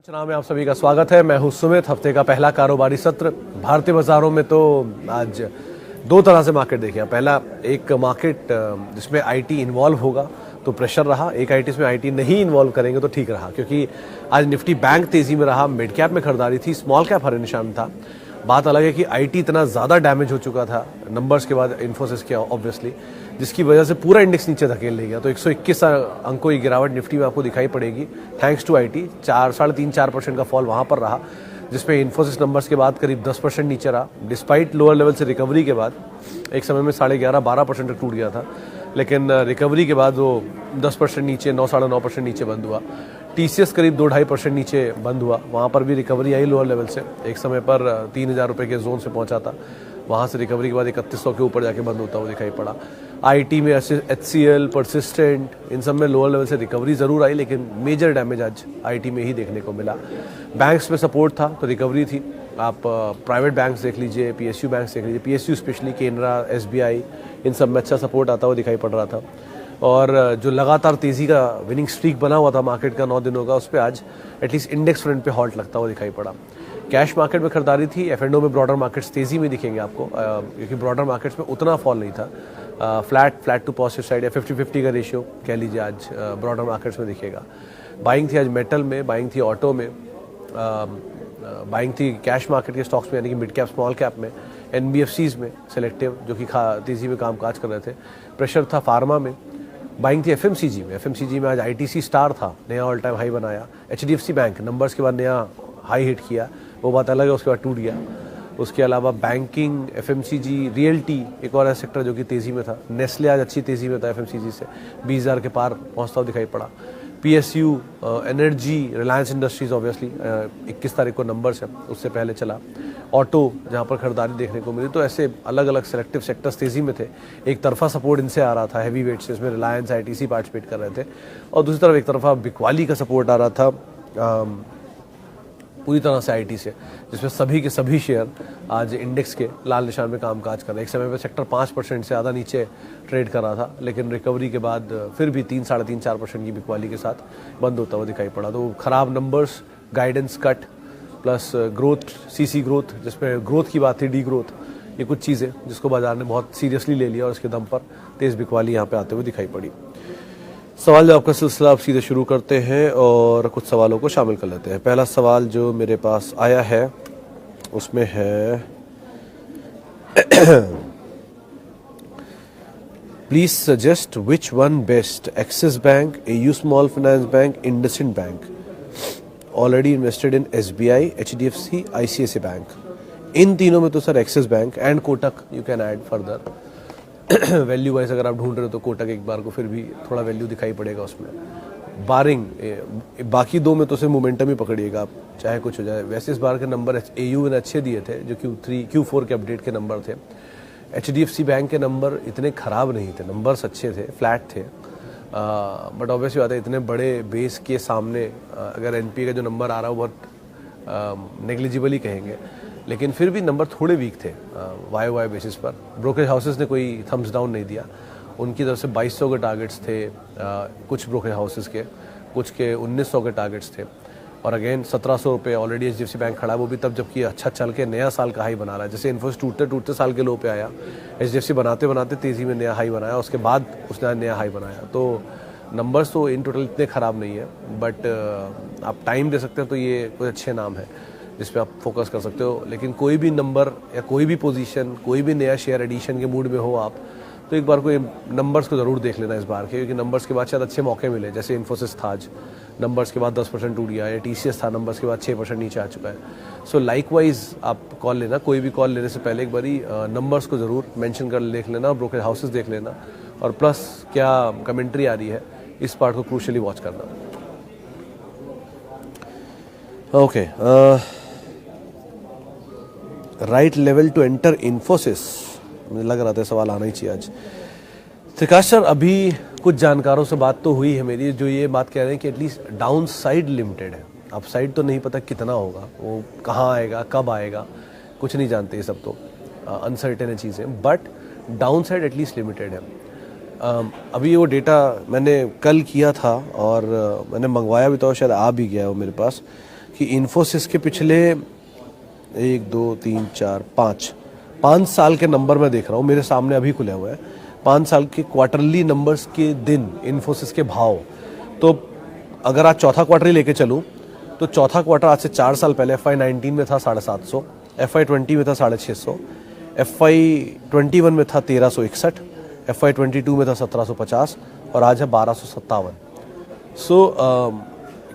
चुनाव में आप सभी का स्वागत है। मैं हूं सुमित। हफ्ते का पहला कारोबारी सत्र भारतीय बाजारों में तो आज दो तरह से मार्केट देखे। पहला एक मार्केट जिसमें आईटी इन्वॉल्व होगा तो प्रेशर रहा, एक आईटी इसमें आईटी नहीं इन्वॉल्व करेंगे तो ठीक रहा, क्योंकि आज निफ्टी बैंक तेजी में रहा, मिड कैप में खरीदारी थी, स्मॉल कैप हरे निशान था। बात अलग है कि आईटी इतना ज़्यादा डैमेज हो चुका था नंबर्स के बाद, इन्फोसिस के ऑब्वियसली, जिसकी वजह से पूरा इंडेक्स नीचे धकेल ले गया। तो 121 अंकों की गिरावट निफ्टी में आपको दिखाई पड़ेगी थैंक्स टू आईटी। 4.5-4% का फॉल वहाँ पर रहा, जिसमें इन्फोसिस नंबर्स के बाद करीब 10% नीचे रहा। डिस्पाइट लोअर लेवल से रिकवरी के बाद एक समय में 11.5-12% तक टूट गया था, लेकिन रिकवरी के बाद वो 10% नीचे, 9-9.5% नीचे बंद हुआ। टीसीएस करीब 2-2.5% नीचे बंद हुआ, वहाँ पर भी रिकवरी आई लोअर लेवल से। एक समय पर 3,000 रुपये के जोन से पहुँचा था, वहाँ से रिकवरी के बाद 3100 के ऊपर जाके बंद होता हुआ दिखाई पड़ा। आईटी में एचसीएल, परसिस्टेंट, इन सब में लोअर लेवल से रिकवरी ज़रूर आई, लेकिन मेजर डैमेज आज आईटी में ही देखने को मिला। बैंक्स में सपोर्ट था तो रिकवरी थी। आप प्राइवेट बैंक्स देख लीजिए, पीएसयू बैंक्स देख लीजिए, पीएसयू स्पेशली केनरा, एसबीआई, इन सब में अच्छा सपोर्ट आता हुआ दिखाई पड़ रहा था। और जो लगातार तेज़ी का विनिंग स्ट्रीक बना हुआ था मार्केट का 9 दिनों का, उस पर आज एटलीस्ट इंडेक्स फ्रंट पे हॉल्ट लगता हुआ दिखाई पड़ा। कैश मार्केट में खरीदारी थी। एफ&ओ में ब्रॉडर मार्केट्स तेज़ी में दिखेंगे आपको, क्योंकि ब्रॉडर मार्केट्स में उतना फॉल नहीं था। फ्लैट टू पॉजिटिव साइड या 50-50 का रेशियो कह लीजिए आज ब्रॉडर मार्केट्स में दिखेगा। बाइंग थी आज मेटल में, बाइंग थी ऑटो में, बाइंग थी कैश मार्केट के स्टॉक्स में, यानी कि मिड कैप स्मॉल कैप में, एनबीएफसीज में सेलेक्टिव जो कि तेज़ी में कामकाज कर रहे थे। प्रेशर था फार्मा में। बाइंग थी एफएमसीजी में। एफएमसीजी में आज आईटीसी स्टार था, नया ऑल टाइम हाई बनाया। एचडीएफसी बैंक नंबर्स के बाद नया हाई हिट किया, वो बात अलग है, उसके बाद टूट गया। उसके अलावा बैंकिंग, एफएमसीजी, रियल्टी एक और ऐसा सेक्टर जो कि तेज़ी में था। नेस्ले आज अच्छी तेज़ी में था एफएमसीजी से, 20,000 के पार पहुंचता हुआ दिखाई पड़ा। PSU, energy, Reliance industries obviously 21 तारीख को नंबर्स है, उससे पहले चला। ऑटो जहाँ पर खरीदारी देखने को मिली, तो ऐसे अलग अलग सेलेक्टिव सेक्टर्स तेज़ी में थे। एक तरफा सपोर्ट इनसे आ रहा था हैवी वेट से, इसमें रिलायंस, आईटीसी पार्टिसिपेट कर रहे थे, और दूसरी तरफ एक तरफा बिकवाली का सपोर्ट आ रहा था पूरी तरह से आईटी से, जिसमें सभी के सभी शेयर आज इंडेक्स के लाल निशान में कामकाज कर रहे हैं। एक समय पर सेक्टर 5% से ज़्यादा नीचे ट्रेड कर रहा था, लेकिन रिकवरी के बाद फिर भी 3-3.5% की बिकवाली के साथ बंद होता हुआ दिखाई पड़ा। तो खराब numbers, guidance cut, plus growth, CC growth, जिसमें ग्रोथ की बात थी, डी ग्रोथ, ये कुछ चीज़ें जिसको बाजार ने बहुत सीरियसली ले लिया और उसके दम पर तेज़ बिकवाली यहाँ पे आते हुए दिखाई पड़ी। सवाल जवाब का सिलसिला आप सीधे शुरू करते हैं और कुछ सवालों को शामिल कर लेते हैं। पहला सवाल जो मेरे पास आया है उसमें है please suggest which one best, Axis bank, AU small finance bank, IndusInd bank, already invested in SBI, HDFC, ICICI bank. इन तीनों में तो sir Axis bank and Kotak you can add further. Value wise अगर आप ढूंढ रहे हो तो कोटक एक बार को फिर भी थोड़ा वैल्यू दिखाई पड़ेगा उसमें। बारिंग बाकी दो में तो सिर्फ मोमेंटम ही पकड़िएगा आप, चाहे कुछ हो जाए। वैसे इस बार के नंबर एयू ने अच्छे दिए थे, जो Q4 के अपडेट के नंबर थे। एचडीएफसी बैंक के नंबर इतने ख़राब नहीं थे, नंबर्स अच्छे थे, फ्लैट थे, बट ऑब्वियसली बात है इतने बड़े बेस के सामने अगर एनपीए का जो नंबर आ रहा है वो बहुत नेग्लिजिबल ही कहेंगे, लेकिन फिर भी नंबर थोड़े वीक थे वाई बेसिस पर। ब्रोकरेज हाउसेस ने कोई थम्स डाउन नहीं दिया, उनकी तरफ से 2200 के टारगेट्स थे, कुछ ब्रोकरेज हाउसेस के, कुछ के 1900 के टारगेट्स थे। और अगेन 1700 रुपये ऑलरेडी एचडीएफसी बैंक खड़ा है, वो भी तब जबकि अच्छा चल के नया साल का हाई बना रहा है। जैसे इन्फोसिस टूटते साल के लो पे आया, एचडीएफसी बनाते तेज़ी में नया हाई बनाया, उसके बाद उसने नया हाई बनाया। तो नंबर्स तो इन टोटल इतने ख़राब नहीं है, बट आप टाइम दे सकते हैं तो ये कोई अच्छे नाम है जिस पे आप फोकस कर सकते हो। लेकिन कोई भी नंबर या कोई भी पोजीशन, कोई भी नया शेयर एडिशन के मूड में हो आप, तो एक बार कोई नंबर्स को ज़रूर देख लेना इस बार के, क्योंकि नंबर्स के बाद शायद अच्छे मौके मिले। जैसे इन्फोसिस था आज, नंबर्स के बाद 10% टूट गया, या टीसीएस था, नंबर्स के बाद 6% नीचे आ चुका है। सो लाइकवाइज आप कॉल लेना, कोई भी कॉल लेने से pहले एक बारी नंबर्स को ज़रूर मेंशन कर देख लेना, ब्रोकरेज हाउसेस देख लेना, और प्लस क्या कमेंट्री आ रही है इस पार्ट को क्रूशली वॉच करना। Okay, right level to enter Infosys, मुझे लग रहा था सवाल आना ही चाहिए आज। त्रिकाश सर, अभी कुछ जानकारों से बात तो हुई है मेरी, जो ये बात कह रहे हैं कि एटलीस्ट डाउन साइड लिमिटेड है, अप साइड तो नहीं पता कितना होगा, वो कहाँ आएगा, कब आएगा, कुछ नहीं जानते, ये सब तो अनसर्टेन चीज़ें, but down side at least limited है। अभी वो डेटा मैंने कल किया था और मैंने मंगवाया भी था, शायद आ भी गया वो मेरे पास, कि इन्फोसिस के पिछले 1 2 3 4 5 साल के नंबर मैं देख रहा हूँ, मेरे सामने अभी खुले हुए हैं 5 साल के क्वार्टरली नंबर्स के दिन इन्फोसिस के भाव। तो अगर आज चौथा क्वार्टर ही लेके चलूँ तो चौथा क्वार्टर आज से 4 साल पहले FY19 में था 750, FY20 में था 650, FY21 में था 1361, FY22 में था 1750 और आज है 1257।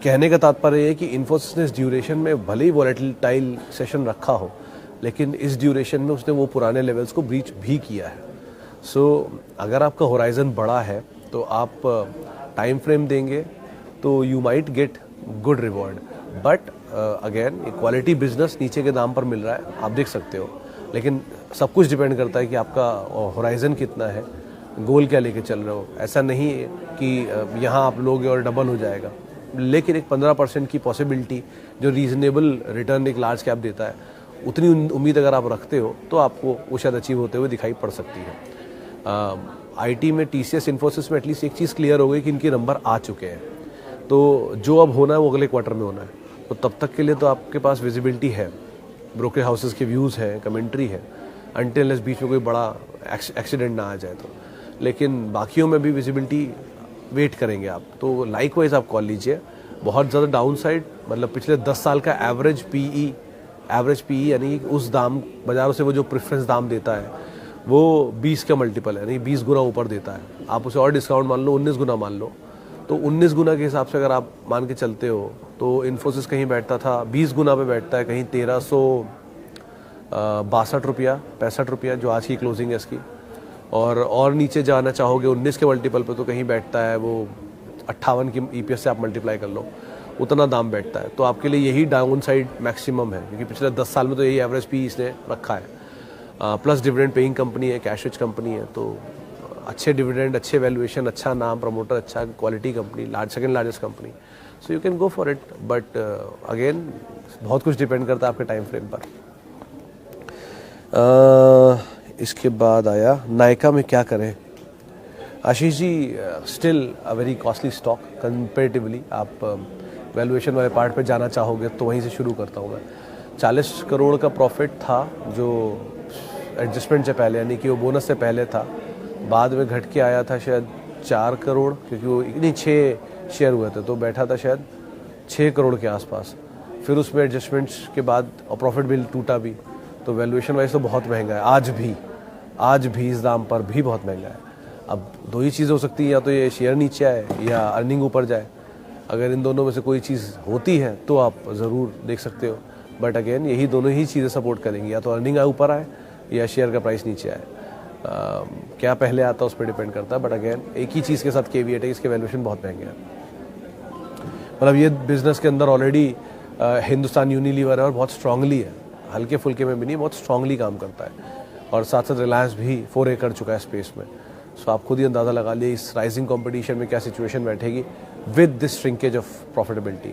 कहने का तात्पर्य है कि इन्फोसिस ने इस ड्यूरेशन में भले ही वॉलेटाइल सेशन रखा हो, लेकिन इस ड्यूरेशन में उसने वो पुराने लेवल्स को ब्रीच भी किया है। अगर आपका होराइजन बड़ा है तो आप टाइम फ्रेम देंगे तो you might get good reward, but again quality business नीचे के दाम पर मिल रहा है, आप देख सकते हो। लेकिन सब कुछ डिपेंड करता है कि आपका होराइजन कितना है, गोल क्या लेके चल रहे हो। ऐसा नहीं है कि यहाँ आप लोगे और डबल हो जाएगा, लेकिन एक 15% की पॉसिबिलिटी जो रीजनेबल रिटर्न एक लार्ज कैप देता है, उतनी उम्मीद अगर आप रखते हो तो आपको वो शायद अचीव होते हुए दिखाई पड़ सकती है। आईटी में TCS इन्फोसिस में एटलीस्ट एक चीज़ क्लियर हो गई कि इनके नंबर आ चुके हैं, तो जो अब होना है वो अगले क्वार्टर में होना है। तो तब तक के लिए तो आपके पास विजिबिलिटी है, ब्रोकर हाउसेस के व्यूज़ हैं, कमेंट्री है, अनटिल अनलेस बीच में कोई बड़ा एक्सीडेंट ना आ जाए तो। लेकिन बाकियों में भी विजिबिलिटी वेट करेंगे आप, तो लाइकवाइज आप कॉल लीजिए। बहुत ज़्यादा डाउन साइड मतलब पिछले 10 साल का एवरेज पीई यानी उस दाम बाजारों से वो जो प्रेफरेंस दाम देता है वो 20 का मल्टीपल है, यानी 20 गुना ऊपर देता है। आप उसे और डिस्काउंट मान लो, 19 गुना मान लो, तो 19 गुना के हिसाब से अगर आप मान के चलते हो तो इन्फोसिस कहीं बैठता था 20 गुना पे बैठता है कहीं 1362 रुपया 65 रुपया जो आज की क्लोजिंग है इसकी। और नीचे जाना चाहोगे 19 के मल्टीपल पे तो कहीं बैठता है वो 58 की EPS से आप मल्टीप्लाई कर लो, उतना दाम बैठता है। तो आपके लिए यही डाउन साइड मैक्सिमम है, क्योंकि पिछले 10 साल में तो यही एवरेज पी इसने रखा है। प्लस डिविडेंड पेइंग कंपनी है, कैश रिच कंपनी है, तो अच्छे डिविडेंड, अच्छे वैल्यूएशन, अच्छा नाम, प्रमोटर, अच्छा quality company, second largest company, so you can go for it. But again बहुत कुछ डिपेंड करता है आपके टाइम फ्रेम पर। इसके बाद आया नायका में क्या करें। Ashish ji, still a very costly stock comparatively. आप वैल्यूएशन वाले पार्ट पे जाना चाहोगे तो वहीं से शुरू करता हूँ मैं। 40 करोड़ का प्रॉफिट था जो एडजस्टमेंट से पहले, यानी कि वो बोनस से पहले था, बाद में घट के आया था शायद 4 करोड़, क्योंकि वो नहीं 6 शेयर हुए थे तो बैठा था शायद 6 करोड़ के आसपास। फिर उसमें एडजस्टमेंट्स के बाद और प्रॉफिट बिल टूटा भी, तो वैल्यूएशन वाइज तो बहुत महंगा है आज भी इस दाम पर भी बहुत महंगा है। अब दो ही चीज़ हो सकती है, या तो ये शेयर नीचे आए या अर्निंग ऊपर जाए। अगर इन दोनों में से कोई चीज़ होती है तो आप ज़रूर देख सकते हो, बट अगेन यही दोनों ही चीज़ें सपोर्ट करेंगी, या तो अर्निंग ऊपर आए या शेयर का प्राइस नीचे आए। क्या पहले आता है उस पर डिपेंड करता है, बट अगेन एक ही चीज़ के साथ केवीएट है, इसके वैल्यूएशन बहुत महंगे हैं। मतलब ये बिजनेस के अंदर ऑलरेडी हिंदुस्तान यूनिलीवर है और बहुत स्ट्रांगली है, हल्के फुल्के में भी नहीं, बहुत स्ट्रांगली काम करता है। और साथ साथ रिलायंस भी फोरे कर चुका है स्पेस में। सो आप खुद ही अंदाज़ा लगा लिए इस राइजिंग कंपटीशन में क्या सिचुएशन बैठेगी with this shrinkage of profitability.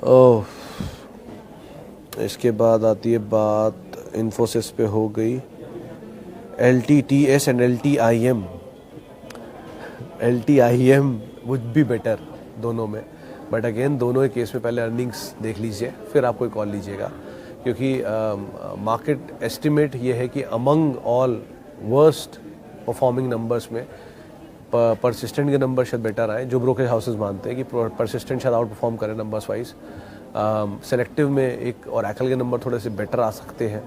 Oh, इसके बाद आती है बात इन्फोसिस पे हो गई, LTTS and LTIM would be better दोनों में, बट अगेन दोनों के केस में पहले अर्निंग्स देख लीजिए फिर आप कोई कॉल लीजिएगा, क्योंकि मार्केट एस्टिमेट ये है कि among all worst performing numbers में परसिस्टेंट के नंबर शायद बेटर आए, जो ब्रोकरेज हाउसेस मानते हैं कि परसिस्टेंट शायद आउट परफॉर्म करें नंबर्स वाइज। सेलेक्टिव में एक और एकल के नंबर थोड़े से बेटर आ सकते हैं,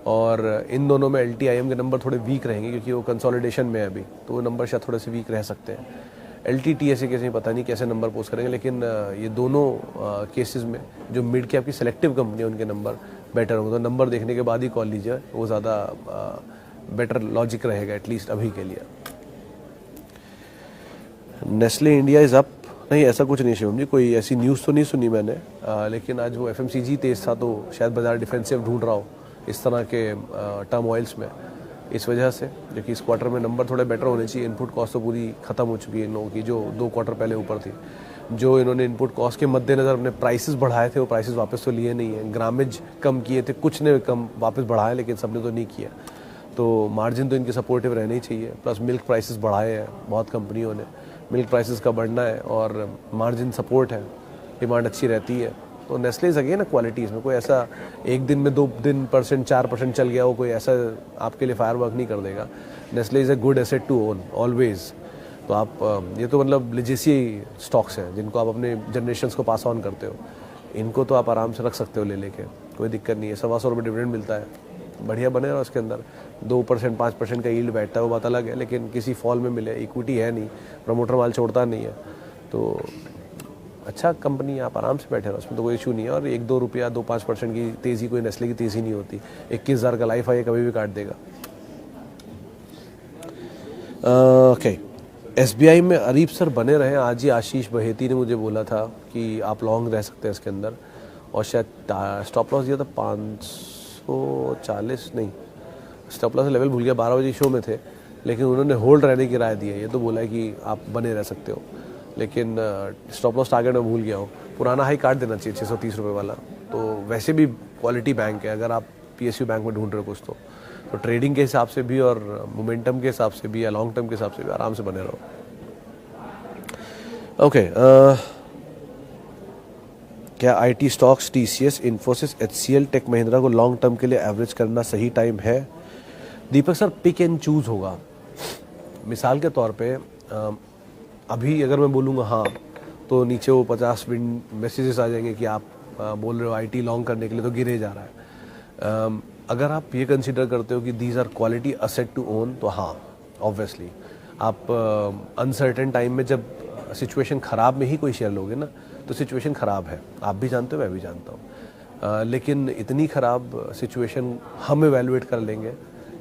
और इन दोनों में LTIM के नंबर थोड़े वीक रहेंगे क्योंकि वो कंसोलिडेशन में है अभी, तो वो नंबर शायद थोड़े से वीक रह सकते हैं। LTTS के कैसे पता नहीं कैसे नंबर पोस्ट करेंगे, लेकिन ये दोनों केसेस में जो मिड कैप की सेलेक्टिव कंपनी है उनके नंबर बेटर होंगे, तो नंबर देखने के बाद ही कॉल लीजिए, वो ज़्यादा बेटर लॉजिक रहेगा एटलीस्ट अभी के लिए। नेस्ले इंडिया इज़ अप, नहीं ऐसा कुछ नहीं शिवम जी, कोई ऐसी न्यूज़ तो नहीं सुनी मैंने, लेकिन आज वो FMCG तेज था तो शायद बाजार डिफेंसिव ढूंढ रहा हो इस तरह के टर्म ऑयल्स में, इस वजह से, जो कि इस क्वार्टर में नंबर थोड़े बेटर होने चाहिए। इनपुट कॉस्ट तो पूरी खत्म हो चुकी है इन लोगों की, जो 2 क्वार्टर पहले ऊपर थी। जो इन्होंने इनपुट कॉस्ट के मद्देनज़र अपने प्राइसेस बढ़ाए थे, वो प्राइसेस वापस तो लिए नहीं है, ग्रामेज कम किए थे, कुछ ने कम वापस बढ़ाए, लेकिन सबने तो नहीं किया। तो मार्जिन तो इनके सपोर्टिव रहने ही चाहिए। प्लस मिल्क प्राइसेस बढ़ाए हैं बहुत कंपनियों ने, मिल्क प्राइसेस का बढ़ना है और मार्जिन सपोर्ट है, डिमांड अच्छी रहती है। तो नेस्ले इज अगेन क्वालिटी, इसमें कोई ऐसा एक दिन में 2% 4% चल गया वो कोई ऐसा आपके लिए फायर वर्क नहीं कर देगा। Nestle is a good asset to own always. तो आप ये तो मतलब लिजेसी स्टॉक्स हैं जिनको आप अपने जनरेशन्स को पास ऑन करते हो, इनको तो आप आराम से रख सकते हो ले लेके, कोई दिक्कत नहीं है। 125 रुपये डिविडेंड मिलता है, बढ़िया बने और उसके अंदर 2% 5% का यील्ड बैठता है वो बात अलग है, लेकिन किसी फॉल में मिले, इक्विटी है नहीं, प्रमोटर माल छोड़ता नहीं है, तो अच्छा कंपनी आप आराम से बैठे रहो, उसमें तो कोई इशू नहीं है। और 1-2 रुपया 2-5% की तेज़ी कोई नेस्ले की तेज़ी नहीं होती। 21,000 का लाइफ है, कभी भी काट देगा। ओके, SBI में अरीब सर बने रहे। आज ही आशीष बहेती ने मुझे बोला था कि आप लॉन्ग रह सकते हैं इसके अंदर, और शायद स्टॉप लॉस दिया था 540, नहीं स्टॉप लॉस लेवल भूल गया, 12 बजे शो में थे, लेकिन उन्होंने होल्ड रहने की राय दी है। ये तो बोला है कि आप बने रह सकते हो, लेकिन स्टॉप लॉस टारगेट में भूल गया हूँ। पुराना हाई काट देना चाहिए 630 रुपये वाला। तो वैसे भी क्वालिटी बैंक है, अगर आप PSU बैंक में ढूंढ रहे हो कुछ तो ट्रेडिंग के हिसाब से भी और मोमेंटम के हिसाब से भी या लॉन्ग टर्म के हिसाब से भी आराम से बने रहो। ओके, क्या IT stocks TCS, Infosys, HCL, tech Mahindra को लॉन्ग टर्म के लिए एवरेज करना सही टाइम है? दीपक सर, पिक एंड चूज होगा। मिसाल के तौर पे अभी अगर मैं बोलूँगा हाँ, तो नीचे वो 50 मैसेजेस आ जाएंगे कि आप बोल रहे हो IT लॉन्ग करने के लिए, तो गिरे जा रहा है। अगर आप ये कंसिडर करते हो कि these are quality asset to own, तो हाँ ऑब्वियसली आप अनसर्टेन टाइम में जब सिचुएशन ख़राब में ही कोई शेयर लोगे ना, तो सिचुएशन ख़राब है, आप भी जानते हो, मैं भी जानता हूँ। लेकिन इतनी ख़राब सिचुएशन हम एवेलुएट कर लेंगे,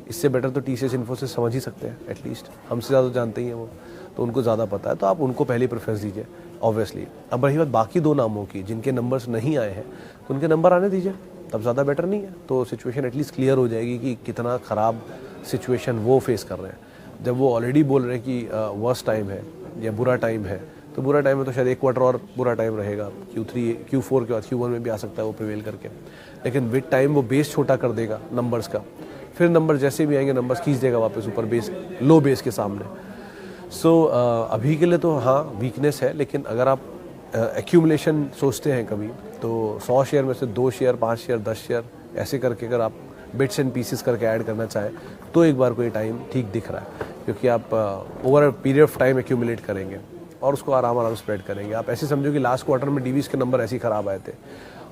इससे बेटर तो TCS इन्फोसिस समझ ही सकते हैं, एटलीस्ट हमसे ज़्यादा जानते ही हैं वो, तो उनको ज़्यादा पता है, तो आप उनको पहले प्रेफरेंस दीजिए ऑब्वियसली। अब रही बात बाकी दो नामों की जिनके नंबर्स नहीं आए हैं, तो उनके नंबर आने दीजिए, तब ज़्यादा बेटर नहीं है? तो सिचुएशन एटलीस्ट क्लियर हो जाएगी कि कितना ख़राब सिचुएशन वो फेस कर रहे हैं। जब वो ऑलरेडी बोल रहे हैं कि वर्स्ट टाइम है या बुरा टाइम है, तो बुरा टाइम है तो शायद 1 क्वार्टर और बुरा टाइम रहेगा, Q3 Q4 के बाद Q1 में भी आ सकता है वो प्रिवेल करके, लेकिन विद टाइम वो बेस छोटा कर देगा नंबर्स का, फिर नंबर जैसे भी आएंगे नंबर्स खींच देगा वापस ऊपर बेस, लो बेस के सामने। सो अभी के लिए तो हाँ वीकनेस है, लेकिन अगर आप एक्यूमुलेशन सोचते हैं कभी, तो 100 शेयर में से 2 शेयर 5 शेयर 10 शेयर ऐसे करके अगर आप बिट्स एंड पीसेस करके ऐड करना चाहें, तो एक बार कोई टाइम ठीक दिख रहा है, क्योंकि आप over a period of time accumulate करेंगे और उसको आराम स्प्रेड करेंगे। आप ऐसे समझो कि लास्ट क्वार्टर में डीवीज के नंबर ऐसे ही ख़राब आए थे,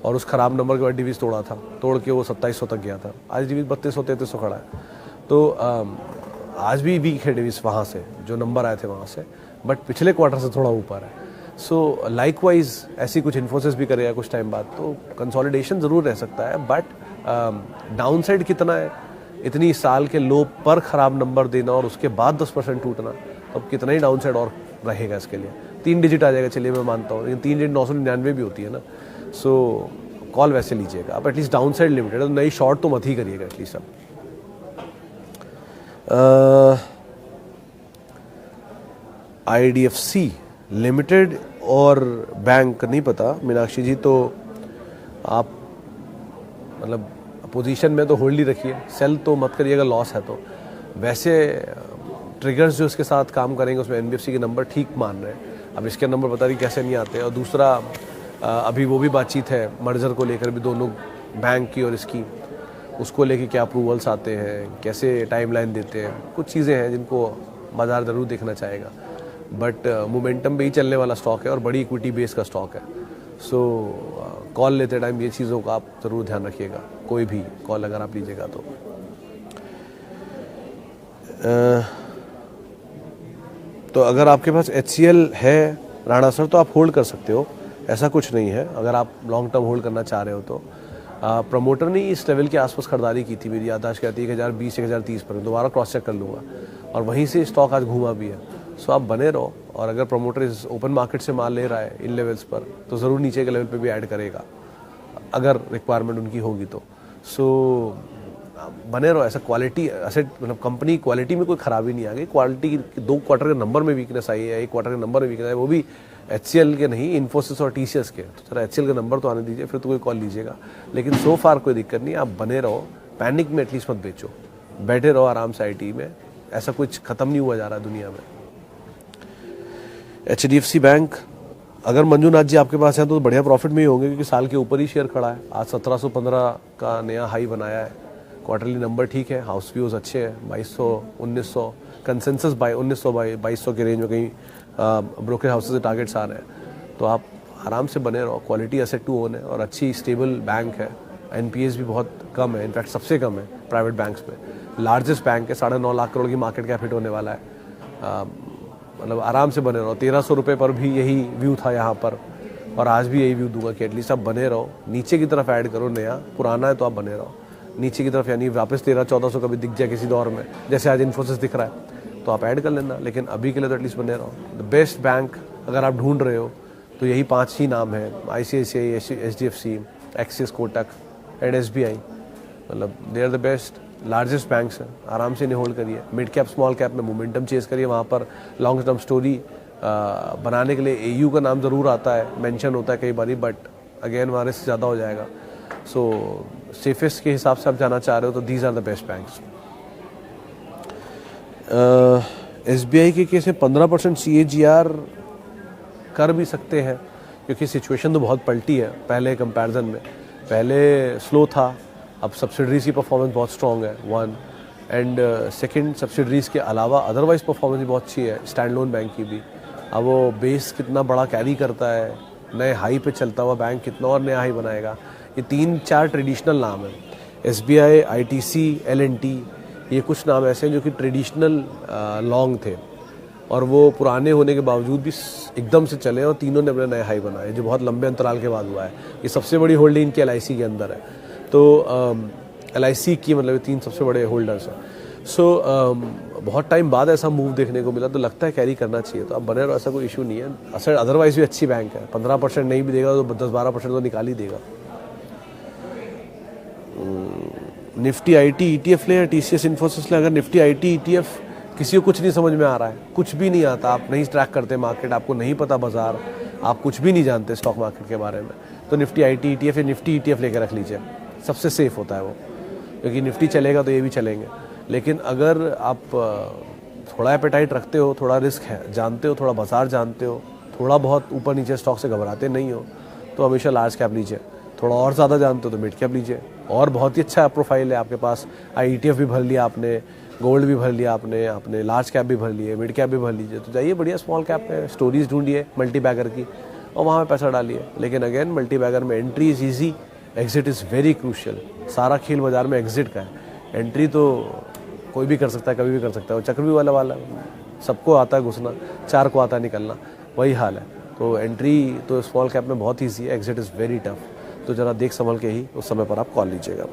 और उस ख़राब नंबर के बाद डीवीज तोड़ा था, तोड़ के वो 2700 तक गया था, आज डीवीज 3200-3300 खड़ा है। तो आज भी वीक है डीवीज वहाँ से, जो नंबर आए थे वहाँ से, बट पिछले क्वार्टर से थोड़ा ऊपर है। सो लाइकवाइज ऐसी कुछ इन्फोसिस भी करेगा कुछ टाइम बाद, तो कंसोलिडेशन ज़रूर रह सकता है, बट डाउन साइड कितना है? इतनी साल के लो पर ख़राब नंबर देना और उसके बाद 10% टूटना, तो अब कितना ही डाउन साइड और रहेगा इसके लिए? 3 डिजिट आ जाएगा, चलिए मैं मानता हूँ, लेकिन 3 डिजिट 999 भी होती है ना। सो कॉल वैसे लीजिएगा आप, एटलीस्ट डाउन साइड लिमिटेड, नई शॉर्ट तो मत ही करिएगा एटलीस्ट आप। IDFC लिमिटेड और बैंक नहीं पता मीनाक्षी जी, तो आप मतलब पोजीशन में तो होल्ड ही रखिए, सेल तो मत करिएगा लॉस है तो। वैसे ट्रिगर्स जो इसके साथ काम करेंगे उसमें NBFC के नंबर ठीक मान रहे हैं, अब इसके नंबर पता नहीं कैसे नहीं आते। और दूसरा अभी वो भी बातचीत है मर्जर को लेकर भी, दोनों बैंक की और इसकी, उसको लेके क्या अप्रूवल्स आते हैं, कैसे टाइमलाइन देते हैं, कुछ चीज़ें हैं जिनको बाजार ज़रूर देखना चाहेगा। बट मोमेंटम पे ही चलने वाला स्टॉक है और बड़ी इक्विटी बेस का स्टॉक है। सो कॉल लेते टाइम ये चीज़ों का आप ज़रूर ध्यान रखिएगा, कोई भी कॉल अगर आप लीजिएगा तो। तो अगर आपके पास HCL है राणा सर, तो आप होल्ड कर सकते हो, ऐसा कुछ नहीं है। अगर आप लॉन्ग टर्म होल्ड करना चाह रहे हो तो प्रमोटर ने इस लेवल के आसपास खरीदारी की थी, मेरी याददाश्त कहती है 1020-1030 पर, दोबारा क्रॉस चेक कर लूँगा, और वहीं से स्टॉक आज घूमा भी है। सो आप बने रहो, और अगर प्रमोटर इस ओपन मार्केट से माल ले रहा है इन लेवल्स पर, तो ज़रूर नीचे के लेवल पे भी ऐड करेगा अगर रिक्वायरमेंट उनकी होगी तो। सो बने रहो, ऐसा क्वालिटी एसेट, मतलब कंपनी क्वालिटी में कोई खराबी नहीं आ गई। क्वालिटी 2 क्वार्टर के नंबर में वीकनेस आई है, 1 क्वार्टर के नंबर में वीकनेस आई, वो भी HCL के नहीं, इन्फोसिस और TCS के। तो जरा HCL के नंबर तो आने दीजिए, फिर तो कोई कॉल लीजिएगा, लेकिन सो फार कोई दिक्कत नहीं, आप बने रहो, पैनिक में एटलीस्ट मत बेचो, बैठे रहो आराम से IT में, ऐसा कुछ ख़त्म नहीं हुआ जा रहा है दुनिया में। HDFC बैंक अगर मंजूनाथ जी आपके पास हैं तो बढ़िया प्रॉफिट में ही होंगे, क्योंकि साल के ऊपर ही शेयर खड़ा है। आज 1715 का नया हाई बनाया है। क्वार्टरली नंबर ठीक है, हाउस व्यूज़ अच्छे हैं, 2200 1900 कंसेंसस बाय 1900 बाई 2200 के रेंज में कहीं ब्रोकर हाउसेज से टारगेट्स आ रहे हैं। तो आप आराम से बने रहो। क्वालिटी एसेट टू ओन है और अच्छी स्टेबल बैंक है। एनपीएस भी बहुत कम है, इनफैक्ट सबसे कम है प्राइवेट बैंक्स में। लार्जेस्ट बैंक है, 9.5 लाख करोड़ की मार्केट कैप हिट होने वाला है। मतलब आराम से बने रहो। 1300 रुपये पर भी यही व्यू था यहाँ पर, और आज भी यही व्यू दूंगा कि एटलीस्ट आप बने रहो। नीचे की तरफ ऐड करो, नया पुराना है तो आप बने रहो नीचे की तरफ, यानी वापस 1300-1400 कभी दिख जाए किसी दौर में, जैसे आज इन्फोसिस दिख रहा है, तो आप ऐड कर लेना। लेकिन अभी के लिए तो एटलीस्ट बने रहो। द बेस्ट बैंक अगर आप ढूंढ रहे हो तो यही 5 ही नाम है, ICICI, HDFC, Axis, Kotak and SBI। मतलब they are the best largest banks हैं। आराम से इन्हें होल्ड करिए। मिड कैप स्मॉल कैप में मोमेंटम चेज करिए। वहाँ पर लॉन्ग टर्म स्टोरी बनाने के लिए AU का नाम ज़रूर आता है, मेंशन होता है कई बारी, बट अगेन वहाँ रिस्क ज़्यादा हो जाएगा। सो सेफेस्ट के हिसाब से आप जाना चाह रहे हो तो these are the best banks. SBI के केस में 15% CAGR कर भी सकते हैं, क्योंकि सिचुएशन तो बहुत पलटी है पहले कंपैरिजन में। पहले स्लो था, अब सब्सिडरीज की परफॉर्मेंस बहुत स्ट्रॉन्ग है 1, एंड सेकंड सब्सिडरीज के अलावा अदरवाइज परफॉर्मेंस भी बहुत अच्छी है स्टैंड लोन बैंक की भी। अब वो बेस कितना बड़ा कैरी करता है, नए हाई पे चलता हुआ बैंक कितना और नया हाई बनाएगा। ये 3-4 ट्रेडिशनल नाम हैं, SBI, ITC, L&T, ये कुछ नाम ऐसे हैं जो कि ट्रेडिशनल लॉन्ग थे और वो पुराने होने के बावजूद भी एकदम से चले और तीनों ने अपने नए हाई बनाए, जो बहुत लंबे अंतराल के बाद हुआ है। ये सबसे बड़ी होल्डिंग इनकी LIC के अंदर है। तो LIC की मतलब 3 सबसे बड़े होल्डर्स हैं। सो बहुत टाइम बाद ऐसा मूव देखने को मिला, तो लगता है कैरी करना चाहिए। तो अब बने रहो, ऐसा कोई इशू नहीं है। असर अदरवाइज भी अच्छी बैंक है, 15% नहीं भी देगा तो 10-12% तो निकाल ही देगा। निफ्टी IT ETF ले या TCS इन्फोसिस ले। अगर निफ्टी IT ETF किसी को कुछ नहीं समझ में आ रहा है, कुछ भी नहीं आता, आप नहीं ट्रैक करते मार्केट, आपको नहीं पता बाजार, आप कुछ भी नहीं जानते स्टॉक मार्केट के बारे में, तो निफ्टी IT ETF या निफ्टी ETF लेकर रख लीजिए, सबसे सेफ होता है वो, क्योंकि निफ्टी चलेगा तो ये भी चलेंगे। लेकिन अगर आप थोड़ा एपेटाइट रखते हो, थोड़ा रिस्क है, जानते हो, थोड़ा बाजार जानते हो, थोड़ा बहुत ऊपर नीचे स्टॉक से घबराते नहीं हो, तो हमेशा लार्ज कैप लीजिए। थोड़ा और ज़्यादा जानते हो तो मिड कैप लीजिए, और बहुत ही अच्छा प्रोफाइल है आपके पास। ETF भी भर लिया आपने, गोल्ड भी भर लिया आपने लार्ज कैप भी भर लिए, मिड कैप भी भर लीजिए। तो जाइए बढ़िया स्मॉल कैप में स्टोरीज ढूंढिए मल्टी बैगर की और वहाँ पे पैसा डालिए। लेकिन अगेन मल्टी बैगर में entry is easy, exit is very crucial. सारा खेल बाजार में एग्जिट का है, एंट्री तो कोई भी कर सकता है, कभी भी कर सकता है। वो चक्रव्यूह वाला सबको आता है घुसना, 4 को आता है निकलना, वही हाल है। तो एंट्री तो स्मॉल कैप में बहुत ईजी है, एग्जिट इज़ वेरी टफ। तो ज़रा देख संभल के ही उस समय पर आप कॉल लीजिएगा।